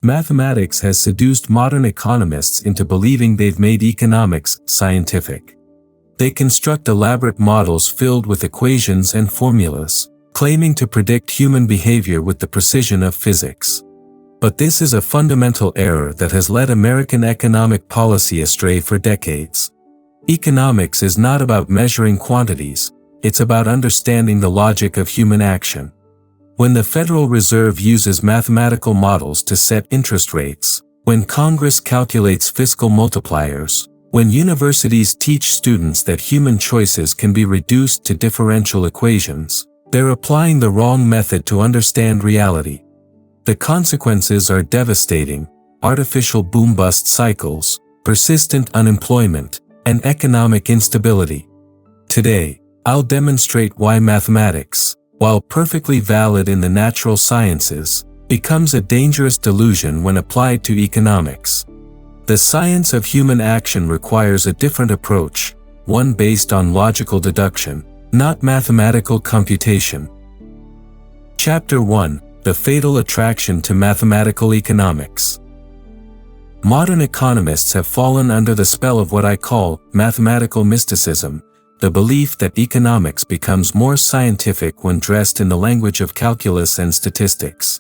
Mathematics has seduced modern economists into believing they've made economics scientific. They construct elaborate models filled with equations and formulas, claiming to predict human behavior with the precision of physics. But this is a fundamental error that has led American economic policy astray for decades. Economics is not about measuring quantities, it's about understanding the logic of human action. When the Federal Reserve uses mathematical models to set interest rates, when Congress calculates fiscal multipliers, when universities teach students that human choices can be reduced to differential equations, they're applying the wrong method to understand reality. The consequences are devastating: artificial boom-bust cycles, persistent unemployment, and economic instability. Today, I'll demonstrate why mathematics, while perfectly valid in the natural sciences, becomes a dangerous delusion when applied to economics. The science of human action requires a different approach, one based on logical deduction, not mathematical computation. Chapter 1: The Fatal Attraction to Mathematical Economics. Modern economists have fallen under the spell of what I call mathematical mysticism, the belief that economics becomes more scientific when dressed in the language of calculus and statistics.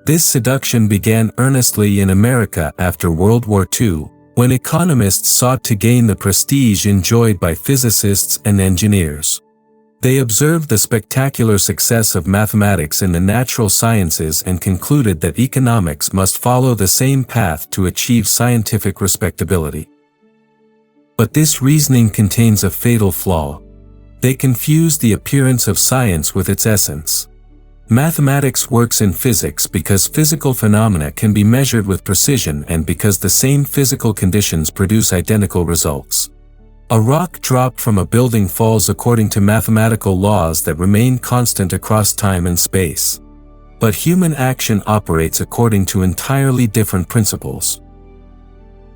This seduction began earnestly in America after World War II, when economists sought to gain the prestige enjoyed by physicists and engineers. They observed the spectacular success of mathematics in the natural sciences and concluded that economics must follow the same path to achieve scientific respectability. But this reasoning contains a fatal flaw. They confuse the appearance of science with its essence. Mathematics works in physics because physical phenomena can be measured with precision and because the same physical conditions produce identical results. A rock dropped from a building falls according to mathematical laws that remain constant across time and space. But human action operates according to entirely different principles.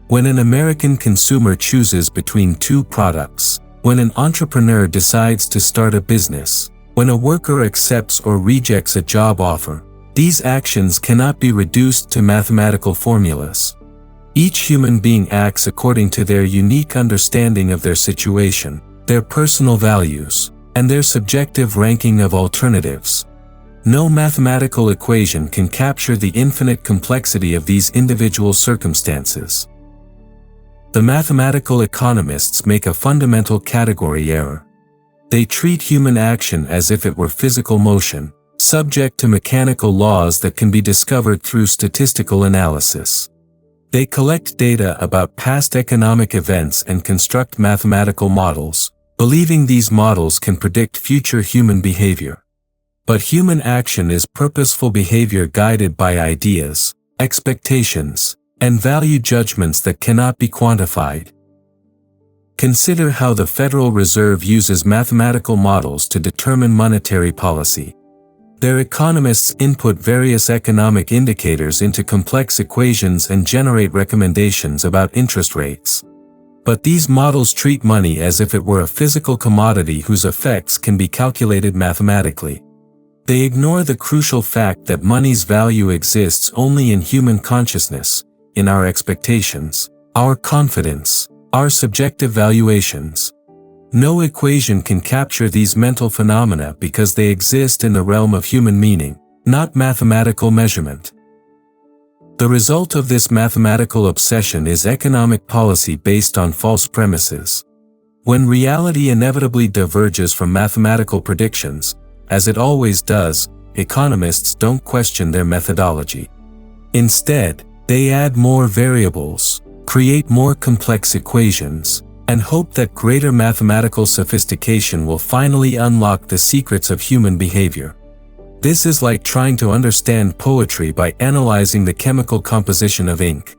When an American consumer chooses between two products, when an entrepreneur decides to start a business, when a worker accepts or rejects a job offer, these actions cannot be reduced to mathematical formulas. Each human being acts according to their unique understanding of their situation, their personal values, and their subjective ranking of alternatives. No mathematical equation can capture the infinite complexity of these individual circumstances. The mathematical economists make a fundamental category error. They treat human action as if it were physical motion, subject to mechanical laws that can be discovered through statistical analysis. They collect data about past economic events and construct mathematical models, believing these models can predict future human behavior. But human action is purposeful behavior guided by ideas, expectations, and value judgments that cannot be quantified. Consider how the Federal Reserve uses mathematical models to determine monetary policy. Their economists input various economic indicators into complex equations and generate recommendations about interest rates. But these models treat money as if it were a physical commodity whose effects can be calculated mathematically. They ignore the crucial fact that money's value exists only in human consciousness, in our expectations, our confidence, our subjective valuations. No equation can capture these mental phenomena because they exist in the realm of human meaning, not mathematical measurement. The result of this mathematical obsession is economic policy based on false premises. When reality inevitably diverges from mathematical predictions, as it always does, economists don't question their methodology. Instead, they add more variables, create more complex equations, and hope that greater mathematical sophistication will finally unlock the secrets of human behavior. This is like trying to understand poetry by analyzing the chemical composition of ink.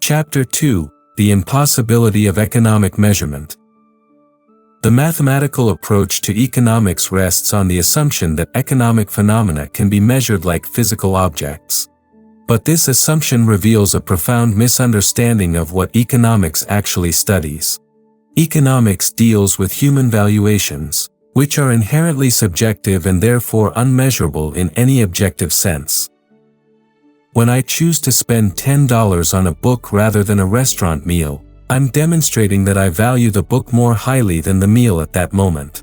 Chapter 2: The Impossibility of Economic Measurement. The mathematical approach to economics rests on the assumption that economic phenomena can be measured like physical objects. But this assumption reveals a profound misunderstanding of what economics actually studies. Economics deals with human valuations, which are inherently subjective and therefore unmeasurable in any objective sense. When I choose to spend $10 on a book rather than a restaurant meal, I'm demonstrating that I value the book more highly than the meal at that moment.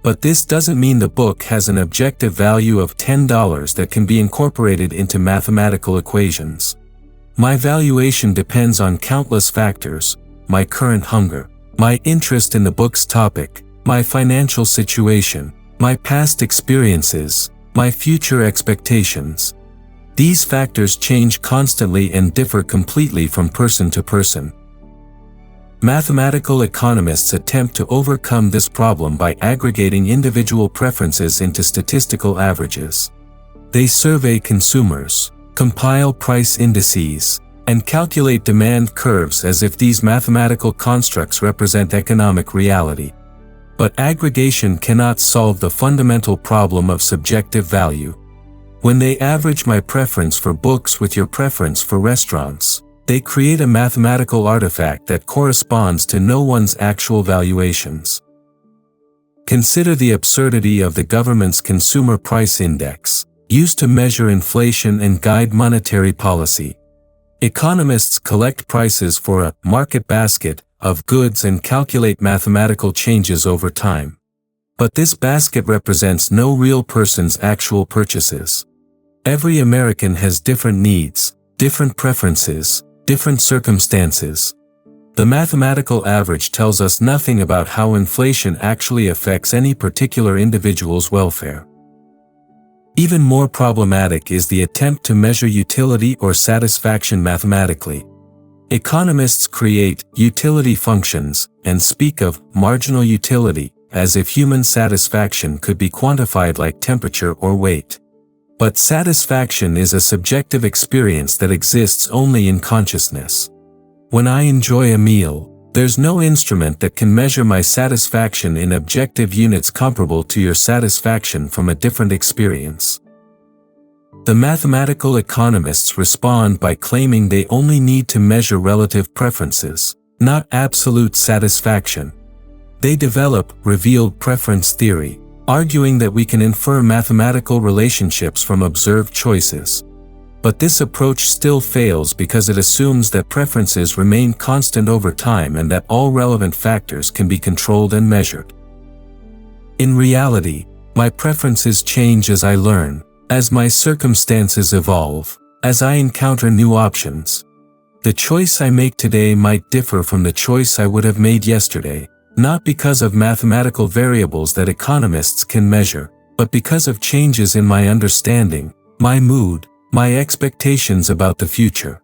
But this doesn't mean the book has an objective value of $10 that can be incorporated into mathematical equations. My valuation depends on countless factors: my current hunger, my interest in the book's topic, my financial situation, my past experiences, my future expectations. These factors change constantly and differ completely from person to person. Mathematical economists attempt to overcome this problem by aggregating individual preferences into statistical averages. They survey consumers, compile price indices, and calculate demand curves as if these mathematical constructs represent economic reality. But aggregation cannot solve the fundamental problem of subjective value. When they average my preference for books with your preference for restaurants, they create a mathematical artifact that corresponds to no one's actual valuations. Consider the absurdity of the government's consumer price index, used to measure inflation and guide monetary policy. Economists collect prices for a market basket of goods and calculate mathematical changes over time. But this basket represents no real person's actual purchases. Every American has different needs, different preferences, different circumstances. The mathematical average tells us nothing about how inflation actually affects any particular individual's welfare. Even more problematic is the attempt to measure utility or satisfaction mathematically. Economists create utility functions and speak of marginal utility as if human satisfaction could be quantified like temperature or weight. But satisfaction is a subjective experience that exists only in consciousness. When I enjoy a meal, there's no instrument that can measure my satisfaction in objective units comparable to your satisfaction from a different experience. The mathematical economists respond by claiming they only need to measure relative preferences, not absolute satisfaction. They develop revealed preference theory, arguing that we can infer mathematical relationships from observed choices. But this approach still fails because it assumes that preferences remain constant over time and that all relevant factors can be controlled and measured. In reality, my preferences change as I learn, as my circumstances evolve, as I encounter new options. The choice I make today might differ from the choice I would have made yesterday, not because of mathematical variables that economists can measure, but because of changes in my understanding, my mood, my expectations about the future.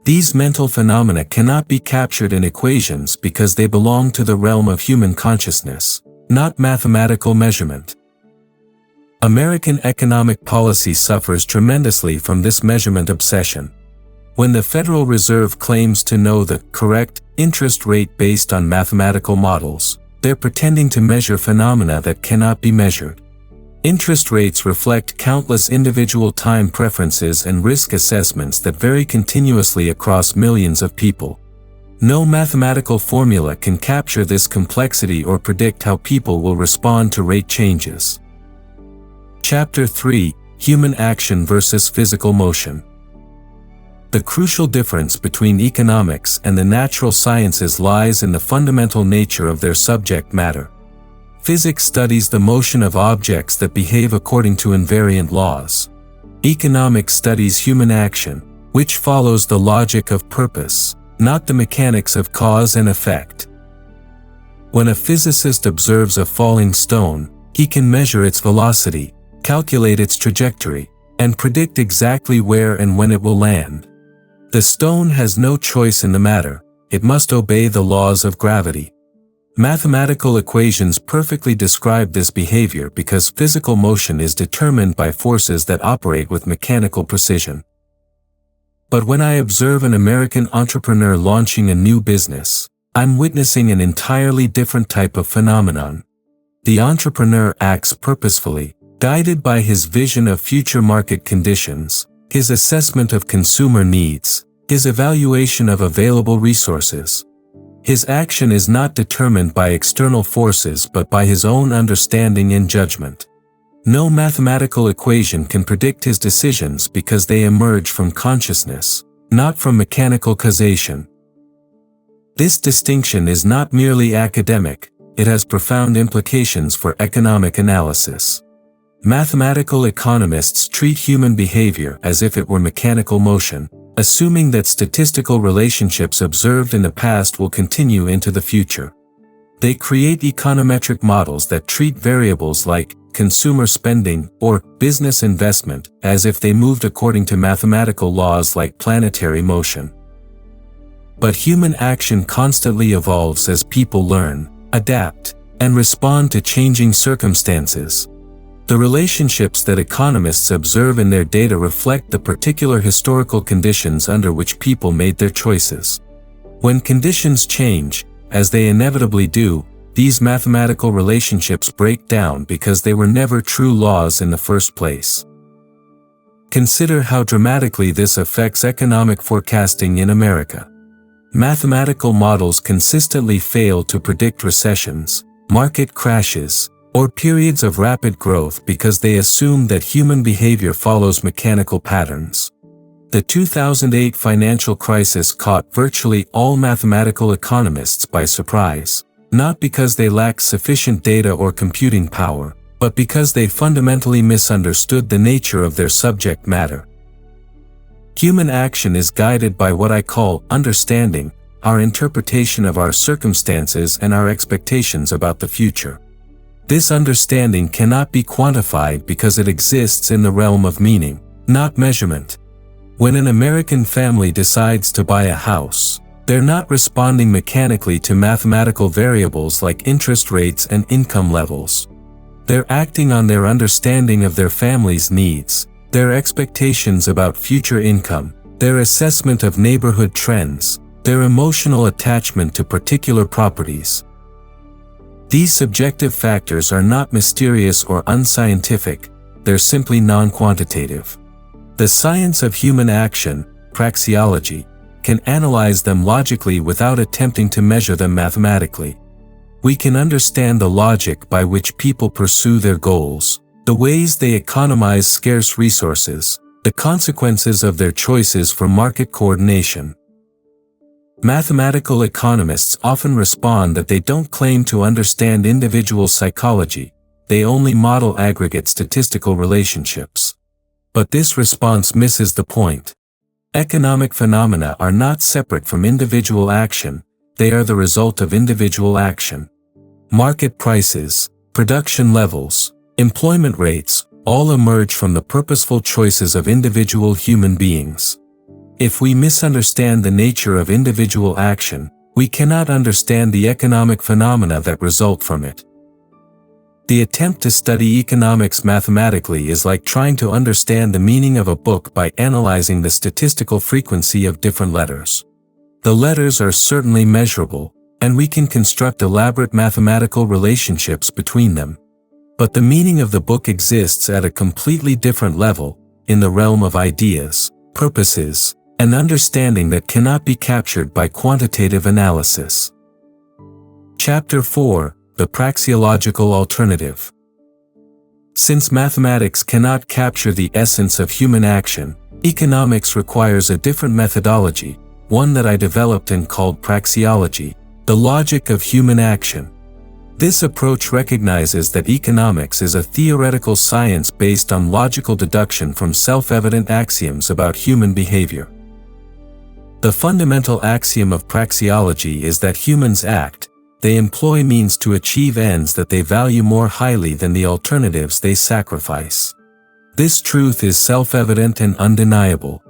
These mental phenomena cannot be captured in equations because they belong to the realm of human consciousness, not mathematical measurement. American economic policy suffers tremendously from this measurement obsession. When the Federal Reserve claims to know the correct interest rate based on mathematical models, they're pretending to measure phenomena that cannot be measured. Interest rates reflect countless individual time preferences and risk assessments that vary continuously across millions of people. No mathematical formula can capture this complexity or predict how people will respond to rate changes. Chapter 3: Human Action versus Physical Motion. The crucial difference between economics and the natural sciences lies in the fundamental nature of their subject matter. Physics studies the motion of objects that behave according to invariant laws. Economics studies human action, which follows the logic of purpose, not the mechanics of cause and effect. When a physicist observes a falling stone, he can measure its velocity, calculate its trajectory, and predict exactly where and when it will land. The stone has no choice in the matter, it must obey the laws of gravity. Mathematical equations perfectly describe this behavior because physical motion is determined by forces that operate with mechanical precision. But when I observe an American entrepreneur launching a new business, I'm witnessing an entirely different type of phenomenon. The entrepreneur acts purposefully, guided by his vision of future market conditions, his assessment of consumer needs, his evaluation of available resources. His action is not determined by external forces but by his own understanding and judgment. No mathematical equation can predict his decisions because they emerge from consciousness, not from mechanical causation. This distinction is not merely academic, it has profound implications for economic analysis. Mathematical economists treat human behavior as if it were mechanical motion, assuming that statistical relationships observed in the past will continue into the future. They create econometric models that treat variables like consumer spending or business investment as if they moved according to mathematical laws like planetary motion. But human action constantly evolves as people learn, adapt, and respond to changing circumstances. The relationships that economists observe in their data reflect the particular historical conditions under which people made their choices. When conditions change, as they inevitably do, these mathematical relationships break down because they were never true laws in the first place. Consider how dramatically this affects economic forecasting in America. Mathematical models consistently fail to predict recessions, market crashes, or periods of rapid growth because they assume that human behavior follows mechanical patterns. The 2008 financial crisis caught virtually all mathematical economists by surprise, not because they lacked sufficient data or computing power, but because they fundamentally misunderstood the nature of their subject matter. Human action is guided by what I call understanding, our interpretation of our circumstances and our expectations about the future. This understanding cannot be quantified because it exists in the realm of meaning, not measurement. When an American family decides to buy a house, they're not responding mechanically to mathematical variables like interest rates and income levels. They're acting on their understanding of their family's needs, their expectations about future income, their assessment of neighborhood trends, their emotional attachment to particular properties. These subjective factors are not mysterious or unscientific, they're simply non-quantitative. The science of human action, praxeology, can analyze them logically without attempting to measure them mathematically. We can understand the logic by which people pursue their goals, the ways they economize scarce resources, the consequences of their choices for market coordination. Mathematical economists often respond that they don't claim to understand individual psychology, they only model aggregate statistical relationships. But this response misses the point. Economic phenomena are not separate from individual action, they are the result of individual action. Market prices, production levels, employment rates, all emerge from the purposeful choices of individual human beings. If we misunderstand the nature of individual action, we cannot understand the economic phenomena that result from it. The attempt to study economics mathematically is like trying to understand the meaning of a book by analyzing the statistical frequency of different letters. The letters are certainly measurable, and we can construct elaborate mathematical relationships between them. But the meaning of the book exists at a completely different level, in the realm of ideas, purposes, and understanding that cannot be captured by quantitative analysis. Chapter 4: The Praxeological Alternative. Since mathematics cannot capture the essence of human action, economics requires a different methodology, one that I developed and called praxeology, the logic of human action. This approach recognizes that economics is a theoretical science based on logical deduction from self-evident axioms about human behavior. The fundamental axiom of praxeology is that humans act, they employ means to achieve ends that they value more highly than the alternatives they sacrifice. This truth is self-evident and undeniable.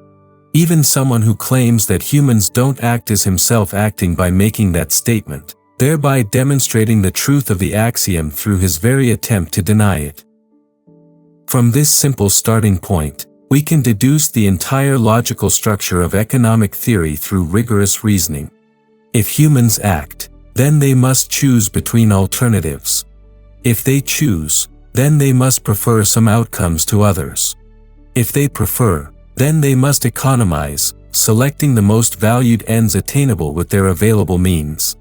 Even someone who claims that humans don't act is himself acting by making that statement, thereby demonstrating the truth of the axiom through his very attempt to deny it. From this simple starting point, we can deduce the entire logical structure of economic theory through rigorous reasoning. If humans act, then they must choose between alternatives. If they choose, then they must prefer some outcomes to others. If they prefer, then they must economize, selecting the most valued ends attainable with their available means.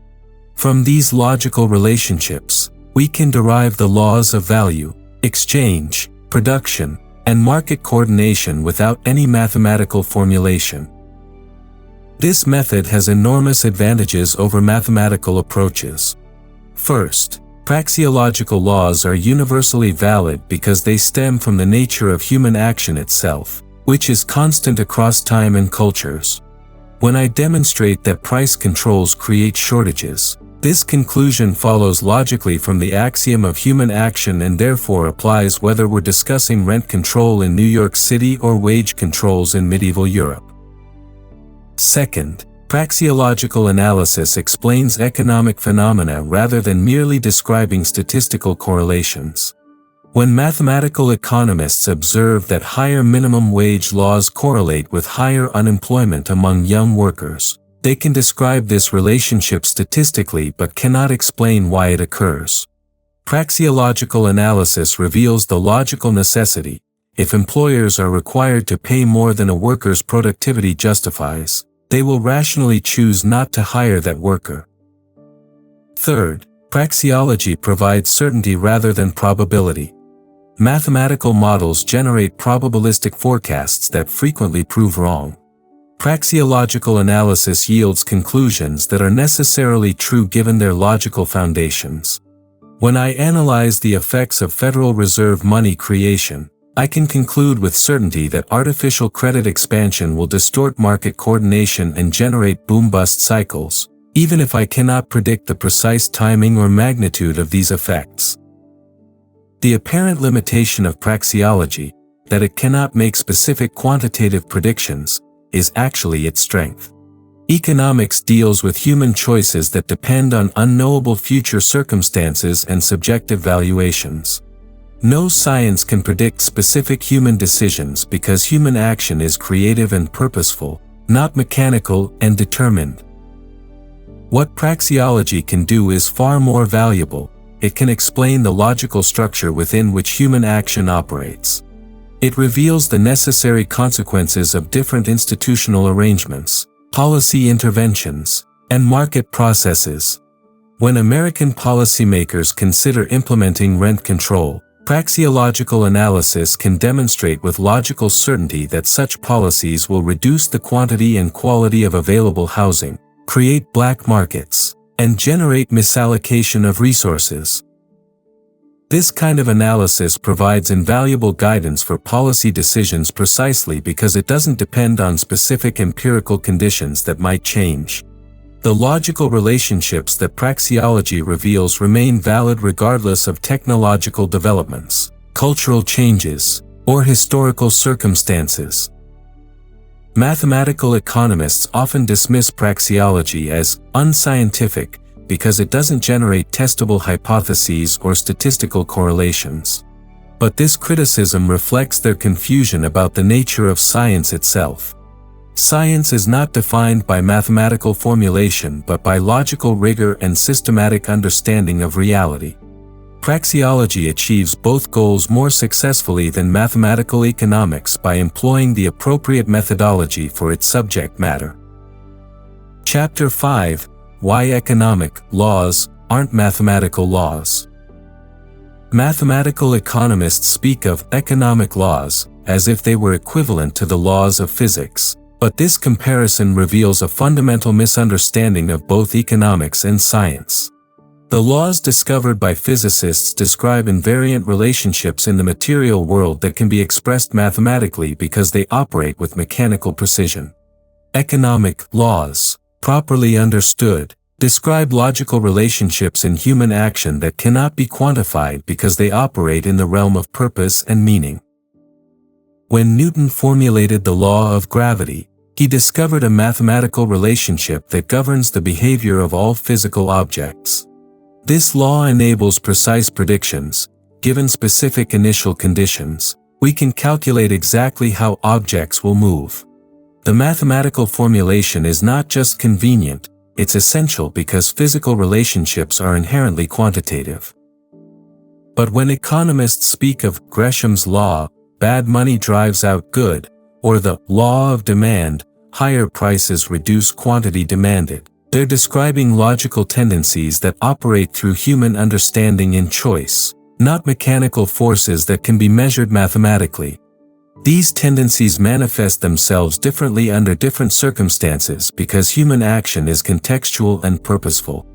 From these logical relationships, we can derive the laws of value, exchange, production, and market coordination without any mathematical formulation. This method has enormous advantages over mathematical approaches. First, praxeological laws are universally valid because they stem from the nature of human action itself, which is constant across time and cultures. When I demonstrate that price controls create shortages, this conclusion follows logically from the axiom of human action and therefore applies whether we're discussing rent control in New York City or wage controls in medieval Europe. Second, praxeological analysis explains economic phenomena rather than merely describing statistical correlations. When mathematical economists observe that higher minimum wage laws correlate with higher unemployment among young workers, they can describe this relationship statistically but cannot explain why it occurs. Praxeological analysis reveals the logical necessity. If employers are required to pay more than a worker's productivity justifies, they will rationally choose not to hire that worker. Third, praxeology provides certainty rather than probability. Mathematical models generate probabilistic forecasts that frequently prove wrong. Praxeological analysis yields conclusions that are necessarily true given their logical foundations. When I analyze the effects of Federal Reserve money creation, I can conclude with certainty that artificial credit expansion will distort market coordination and generate boom-bust cycles, even if I cannot predict the precise timing or magnitude of these effects. The apparent limitation of praxeology, that it cannot make specific quantitative predictions, is actually its strength. Economics deals with human choices that depend on unknowable future circumstances and subjective valuations. No science can predict specific human decisions because human action is creative and purposeful, not mechanical and determined. What praxeology can do is far more valuable. It can explain the logical structure within which human action operates. It reveals the necessary consequences of different institutional arrangements, policy interventions, and market processes. When American policymakers consider implementing rent control, praxeological analysis can demonstrate with logical certainty that such policies will reduce the quantity and quality of available housing, create black markets, and generate misallocation of resources. This kind of analysis provides invaluable guidance for policy decisions precisely because it doesn't depend on specific empirical conditions that might change. The logical relationships that praxeology reveals remain valid regardless of technological developments, cultural changes, or historical circumstances. Mathematical economists often dismiss praxeology as unscientific because it doesn't generate testable hypotheses or statistical correlations. But this criticism reflects their confusion about the nature of science itself. Science is not defined by mathematical formulation but by logical rigor and systematic understanding of reality. Praxeology achieves both goals more successfully than mathematical economics by employing the appropriate methodology for its subject matter. Chapter 5: Why economic laws aren't mathematical laws. Mathematical economists speak of economic laws as if they were equivalent to the laws of physics, but this comparison reveals a fundamental misunderstanding of both economics and science. The laws discovered by physicists describe invariant relationships in the material world that can be expressed mathematically because they operate with mechanical precision. Economic laws, properly understood, describe logical relationships in human action that cannot be quantified because they operate in the realm of purpose and meaning. When Newton formulated the law of gravity, he discovered a mathematical relationship that governs the behavior of all physical objects. This law enables precise predictions. Given specific initial conditions, we can calculate exactly how objects will move. The mathematical formulation is not just convenient, it's essential because physical relationships are inherently quantitative. But when economists speak of Gresham's law, bad money drives out good, or the law of demand, higher prices reduce quantity demanded, they're describing logical tendencies that operate through human understanding and choice, not mechanical forces that can be measured mathematically. These tendencies manifest themselves differently under different circumstances because human action is contextual and purposeful.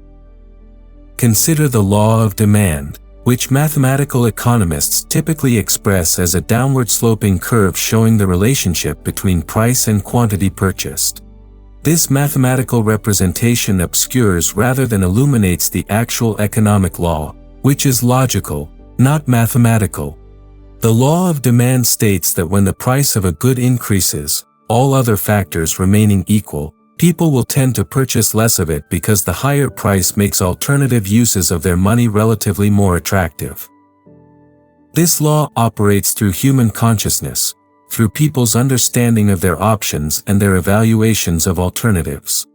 Consider the law of demand, which mathematical economists typically express as a downward-sloping curve showing the relationship between price and quantity purchased. This mathematical representation obscures rather than illuminates the actual economic law, which is logical, not mathematical. The law of demand states that when the price of a good increases, all other factors remaining equal, people will tend to purchase less of it because the higher price makes alternative uses of their money relatively more attractive. This law operates through human consciousness, through people's understanding of their options and their evaluations of alternatives.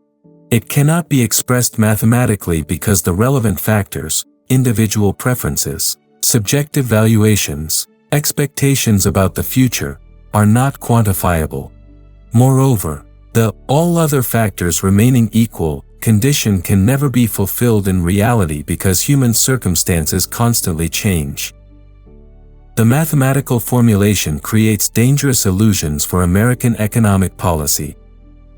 It cannot be expressed mathematically because the relevant factors, individual preferences, subjective valuations, expectations about the future, are not quantifiable. Moreover, the all other factors remaining equal condition can never be fulfilled in reality because human circumstances constantly change. The mathematical formulation creates dangerous illusions for American economic policy.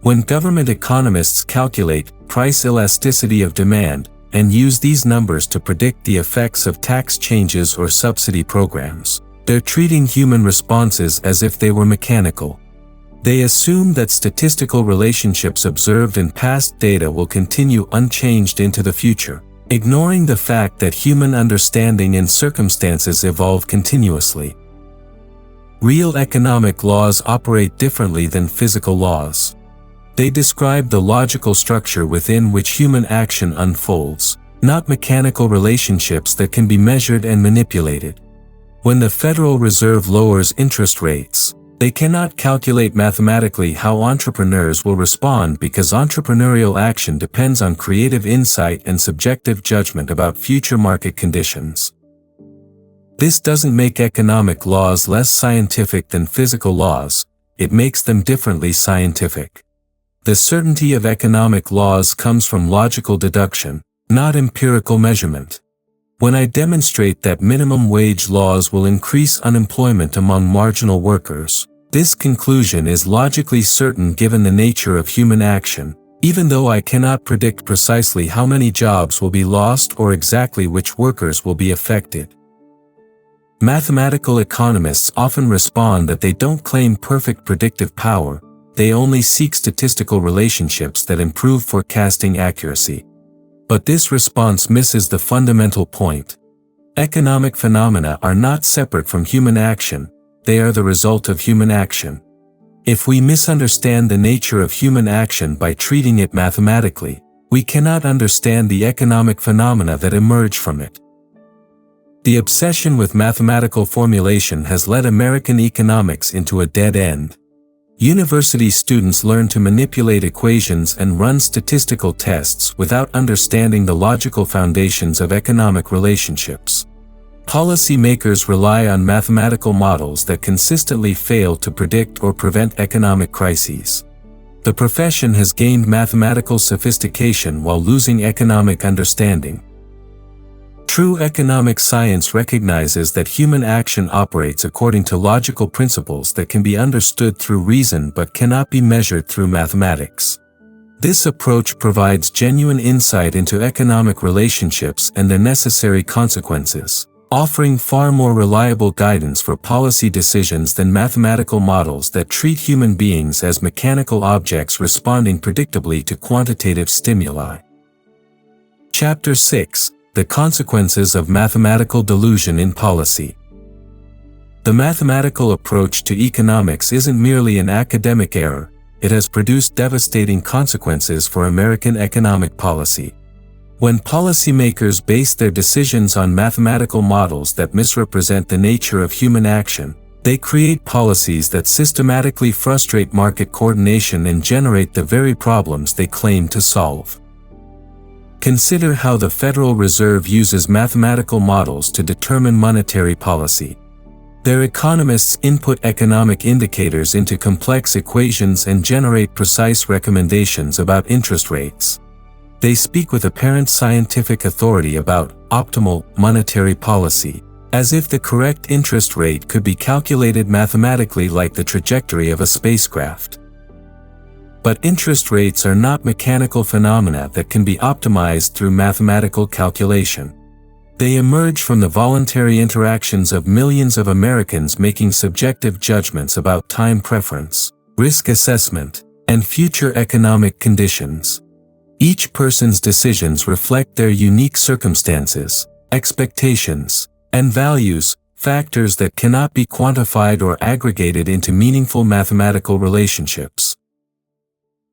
When government economists calculate price elasticity of demand and use these numbers to predict the effects of tax changes or subsidy programs, they're treating human responses as if they were mechanical. They assume that statistical relationships observed in past data will continue unchanged into the future, ignoring the fact that human understanding and circumstances evolve continuously. Real economic laws operate differently than physical laws. They describe the logical structure within which human action unfolds, not mechanical relationships that can be measured and manipulated. When the Federal Reserve lowers interest rates, they cannot calculate mathematically how entrepreneurs will respond because entrepreneurial action depends on creative insight and subjective judgment about future market conditions. This doesn't make economic laws less scientific than physical laws, it makes them differently scientific. The certainty of economic laws comes from logical deduction, not empirical measurement. When I demonstrate that minimum wage laws will increase unemployment among marginal workers, this conclusion is logically certain given the nature of human action, even though I cannot predict precisely how many jobs will be lost or exactly which workers will be affected. Mathematical economists often respond that they don't claim perfect predictive power, they only seek statistical relationships that improve forecasting accuracy. But this response misses the fundamental point. Economic phenomena are not separate from human action, they are the result of human action. If we misunderstand the nature of human action by treating it mathematically, we cannot understand the economic phenomena that emerge from it. The obsession with mathematical formulation has led American economics into a dead end. University students learn to manipulate equations and run statistical tests without understanding the logical foundations of economic relationships. Policymakers rely on mathematical models that consistently fail to predict or prevent economic crises. The profession has gained mathematical sophistication while losing economic understanding. True economic science recognizes that human action operates according to logical principles that can be understood through reason but cannot be measured through mathematics. This approach provides genuine insight into economic relationships and their necessary consequences, offering far more reliable guidance for policy decisions than mathematical models that treat human beings as mechanical objects responding predictably to quantitative stimuli. Chapter 6: The Consequences of Mathematical Delusion in Policy. The mathematical approach to economics isn't merely an academic error, it has produced devastating consequences for American economic policy. When policymakers base their decisions on mathematical models that misrepresent the nature of human action, they create policies that systematically frustrate market coordination and generate the very problems they claim to solve. Consider how the Federal Reserve uses mathematical models to determine monetary policy. Their economists input economic indicators into complex equations and generate precise recommendations about interest rates. They speak with apparent scientific authority about optimal monetary policy, as if the correct interest rate could be calculated mathematically like the trajectory of a spacecraft. But interest rates are not mechanical phenomena that can be optimized through mathematical calculation. They emerge from the voluntary interactions of millions of Americans making subjective judgments about time preference, risk assessment, and future economic conditions. Each person's decisions reflect their unique circumstances, expectations, and values, factors that cannot be quantified or aggregated into meaningful mathematical relationships.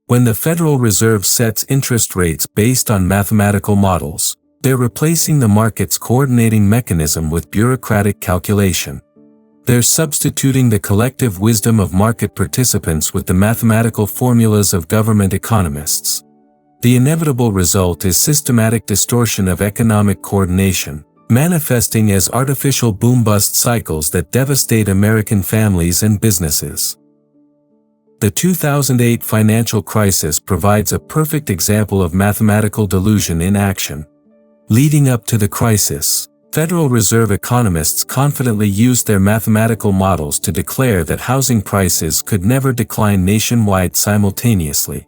When the Federal Reserve sets interest rates based on mathematical models, they're replacing the market's coordinating mechanism with bureaucratic calculation. They're substituting the collective wisdom of market participants with the mathematical formulas of government economists. The inevitable result is systematic distortion of economic coordination, manifesting as artificial boom-bust cycles that devastate American families and businesses. The 2008 financial crisis provides a perfect example of mathematical delusion in action. Leading up to the crisis, Federal Reserve economists confidently used their mathematical models to declare that housing prices could never decline nationwide simultaneously.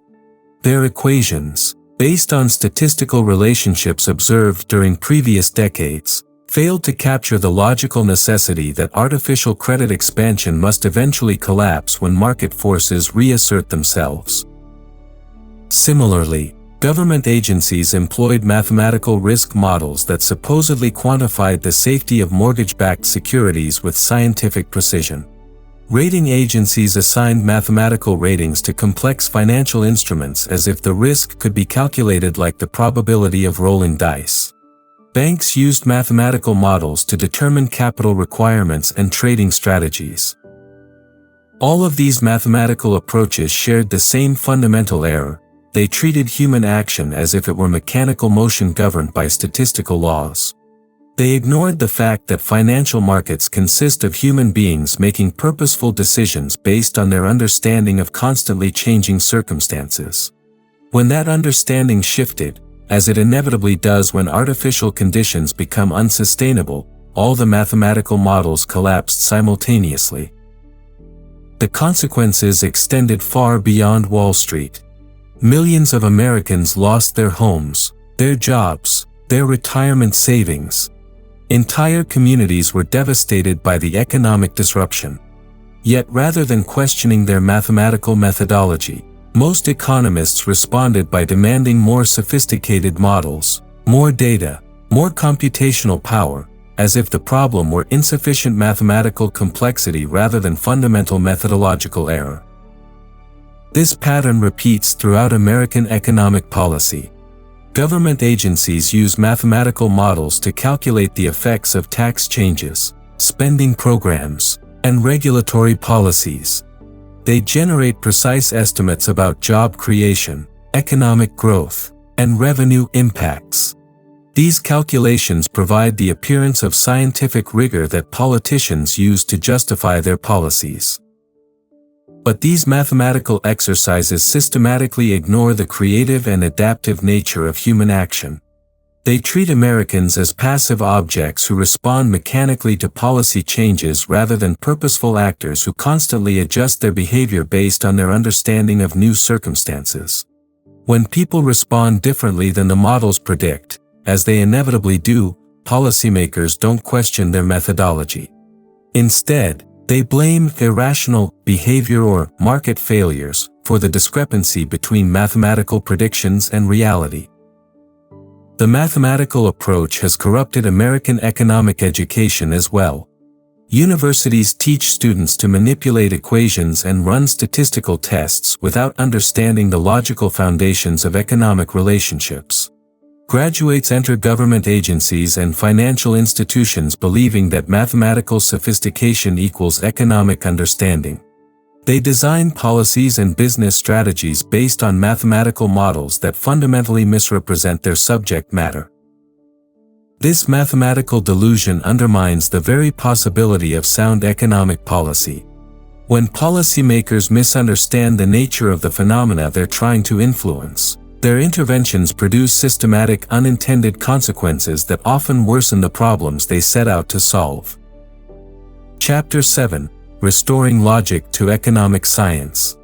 Their equations, based on statistical relationships observed during previous decades, failed to capture the logical necessity that artificial credit expansion must eventually collapse when market forces reassert themselves. Similarly, government agencies employed mathematical risk models that supposedly quantified the safety of mortgage-backed securities with scientific precision. Rating agencies assigned mathematical ratings to complex financial instruments as if the risk could be calculated like the probability of rolling dice. Banks used mathematical models to determine capital requirements and trading strategies. All of these mathematical approaches shared the same fundamental error. They treated human action as if it were mechanical motion governed by statistical laws. They ignored the fact that financial markets consist of human beings making purposeful decisions based on their understanding of constantly changing circumstances. When that understanding shifted, as it inevitably does when artificial conditions become unsustainable, all the mathematical models collapsed simultaneously. The consequences extended far beyond Wall Street. Millions of Americans lost their homes, their jobs, their retirement savings. Entire communities were devastated by the economic disruption. Yet rather than questioning their mathematical methodology, most economists responded by demanding more sophisticated models, more data, more computational power, as if the problem were insufficient mathematical complexity rather than fundamental methodological error. This pattern repeats throughout American economic policy. Government agencies use mathematical models to calculate the effects of tax changes, spending programs, and regulatory policies. They generate precise estimates about job creation, economic growth, and revenue impacts. These calculations provide the appearance of scientific rigor that politicians use to justify their policies. But these mathematical exercises systematically ignore the creative and adaptive nature of human action. They treat Americans as passive objects who respond mechanically to policy changes rather than purposeful actors who constantly adjust their behavior based on their understanding of new circumstances. When people respond differently than the models predict, as they inevitably do, policymakers don't question their methodology. Instead, they blame irrational behavior or market failures for the discrepancy between mathematical predictions and reality. The mathematical approach has corrupted American economic education as well. Universities teach students to manipulate equations and run statistical tests without understanding the logical foundations of economic relationships. Graduates enter government agencies and financial institutions believing that mathematical sophistication equals economic understanding. They design policies and business strategies based on mathematical models that fundamentally misrepresent their subject matter. This mathematical delusion undermines the very possibility of sound economic policy. When policymakers misunderstand the nature of the phenomena they're trying to influence, Their interventions produce systematic unintended consequences that often worsen the problems they set out to solve. Chapter 7: Restoring Logic to Economic Science.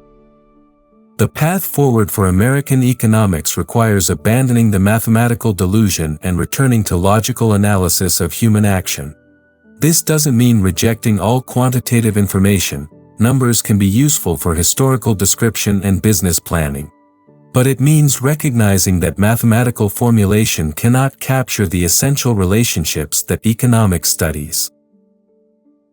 The path forward for American economics requires abandoning the mathematical delusion and returning to logical analysis of human action. This doesn't mean rejecting all quantitative information. Numbers can be useful for historical description and business planning. But it means recognizing that mathematical formulation cannot capture the essential relationships that economics studies.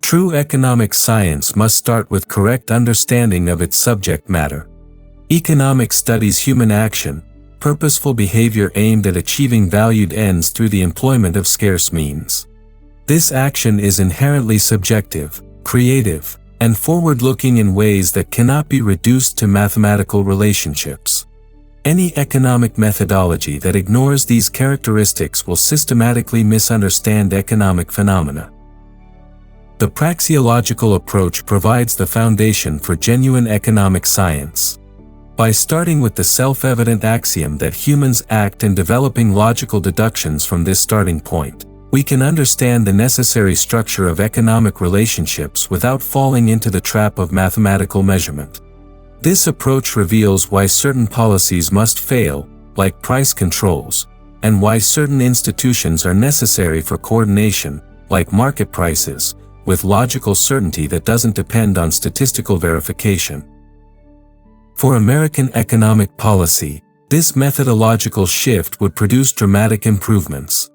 True economic science must start with correct understanding of its subject matter. Economics studies human action, purposeful behavior aimed at achieving valued ends through the employment of scarce means. This action is inherently subjective, creative, and forward-looking in ways that cannot be reduced to mathematical relationships. Any economic methodology that ignores these characteristics will systematically misunderstand economic phenomena. The praxeological approach provides the foundation for genuine economic science. By starting with the self-evident axiom that humans act and developing logical deductions from this starting point, we can understand the necessary structure of economic relationships without falling into the trap of mathematical measurement. This approach reveals why certain policies must fail, like price controls, and why certain institutions are necessary for coordination, like market prices, with logical certainty that doesn't depend on statistical verification. For American economic policy, this methodological shift would produce dramatic improvements.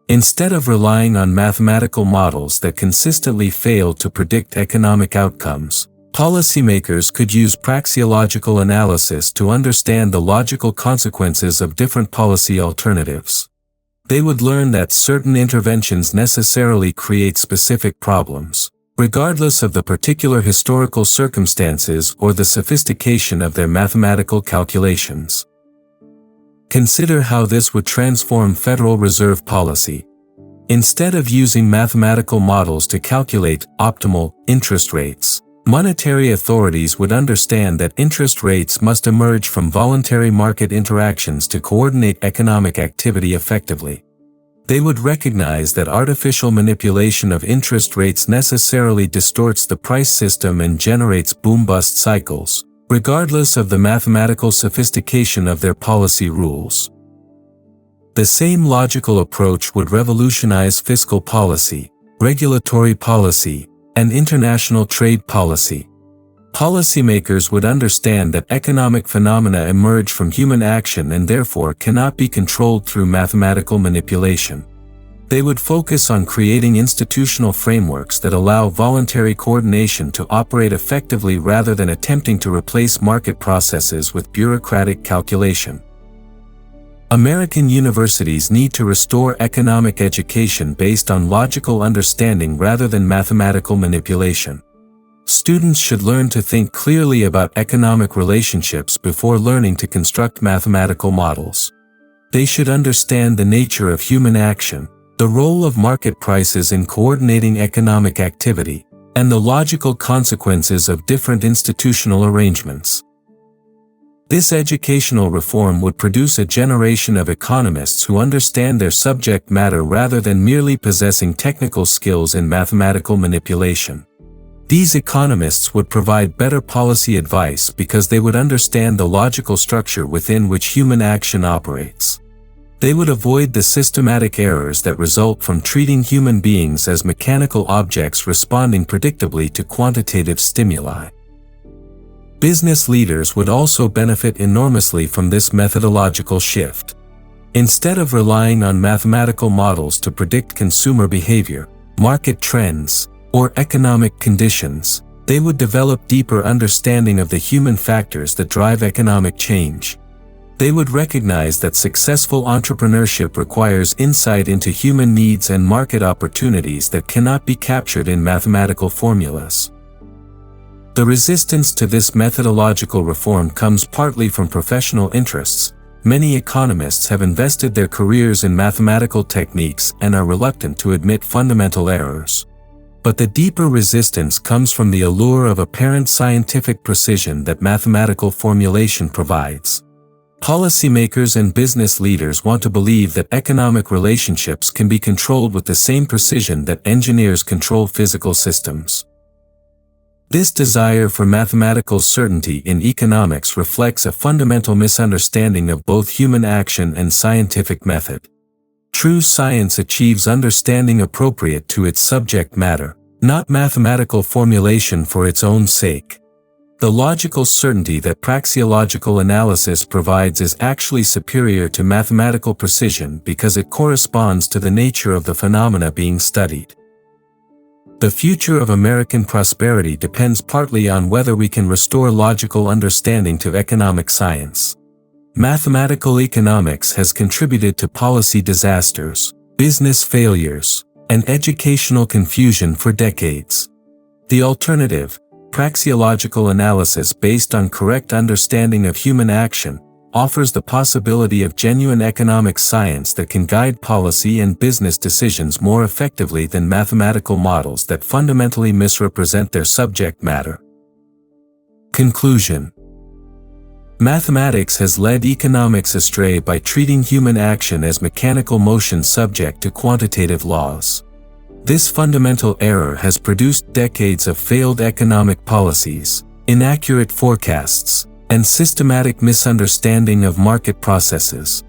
Instead of relying on mathematical models that consistently fail to predict economic outcomes, policymakers could use praxeological analysis to understand the logical consequences of different policy alternatives. They would learn that certain interventions necessarily create specific problems, regardless of the particular historical circumstances or the sophistication of their mathematical calculations. Consider how this would transform Federal Reserve policy. Instead of using mathematical models to calculate optimal interest rates, monetary authorities would understand that interest rates must emerge from voluntary market interactions to coordinate economic activity effectively. They would recognize that artificial manipulation of interest rates necessarily distorts the price system and generates boom-bust cycles, regardless of the mathematical sophistication of their policy rules. The same logical approach would revolutionize fiscal policy, regulatory policy, and international trade policy. Policymakers would understand that economic phenomena emerge from human action and therefore cannot be controlled through mathematical manipulation. They would focus on creating institutional frameworks that allow voluntary coordination to operate effectively rather than attempting to replace market processes with bureaucratic calculation. American universities need to restore economic education based on logical understanding rather than mathematical manipulation. Students should learn to think clearly about economic relationships before learning to construct mathematical models. They should understand the nature of human action, the role of market prices in coordinating economic activity, and the logical consequences of different institutional arrangements. This educational reform would produce a generation of economists who understand their subject matter rather than merely possessing technical skills in mathematical manipulation. These economists would provide better policy advice because they would understand the logical structure within which human action operates. They would avoid the systematic errors that result from treating human beings as mechanical objects responding predictably to quantitative stimuli. Business leaders would also benefit enormously from this methodological shift. Instead of relying on mathematical models to predict consumer behavior, market trends, or economic conditions, they would develop deeper understanding of the human factors that drive economic change. They would recognize that successful entrepreneurship requires insight into human needs and market opportunities that cannot be captured in mathematical formulas. The resistance to this methodological reform comes partly from professional interests. Many economists have invested their careers in mathematical techniques and are reluctant to admit fundamental errors. But the deeper resistance comes from the allure of apparent scientific precision that mathematical formulation provides. Policymakers and business leaders want to believe that economic relationships can be controlled with the same precision that engineers control physical systems. This desire for mathematical certainty in economics reflects a fundamental misunderstanding of both human action and scientific method. True science achieves understanding appropriate to its subject matter, not mathematical formulation for its own sake. The logical certainty that praxeological analysis provides is actually superior to mathematical precision because it corresponds to the nature of the phenomena being studied. The future of American prosperity depends partly on whether we can restore logical understanding to economic science. Mathematical economics has contributed to policy disasters, business failures, and educational confusion for decades. The alternative, praxeological analysis based on correct understanding of human action, offers the possibility of genuine economic science that can guide policy and business decisions more effectively than mathematical models that fundamentally misrepresent their subject matter. Conclusion. Mathematics has led economics astray by treating human action as mechanical motion subject to quantitative laws. This fundamental error has produced decades of failed economic policies, inaccurate forecasts, and systematic misunderstanding of market processes.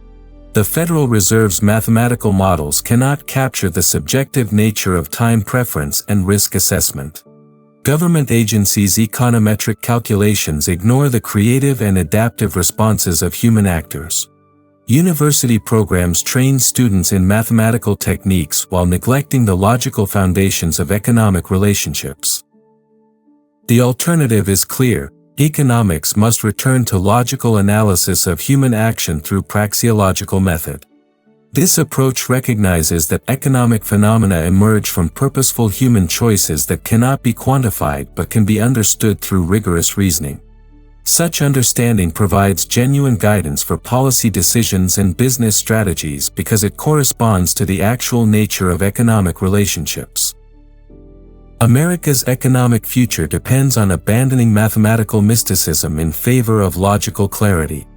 The Federal Reserve's mathematical models cannot capture the subjective nature of time preference and risk assessment. Government agencies' econometric calculations ignore the creative and adaptive responses of human actors. University programs train students in mathematical techniques while neglecting the logical foundations of economic relationships. The alternative is clear: economics must return to logical analysis of human action through praxeological method. This approach recognizes that economic phenomena emerge from purposeful human choices that cannot be quantified but can be understood through rigorous reasoning. Such understanding provides genuine guidance for policy decisions and business strategies because it corresponds to the actual nature of economic relationships. America's economic future depends on abandoning mathematical mysticism in favor of logical clarity.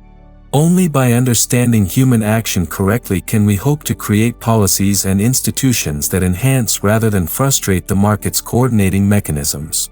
Only by understanding human action correctly can we hope to create policies and institutions that enhance rather than frustrate the market's coordinating mechanisms.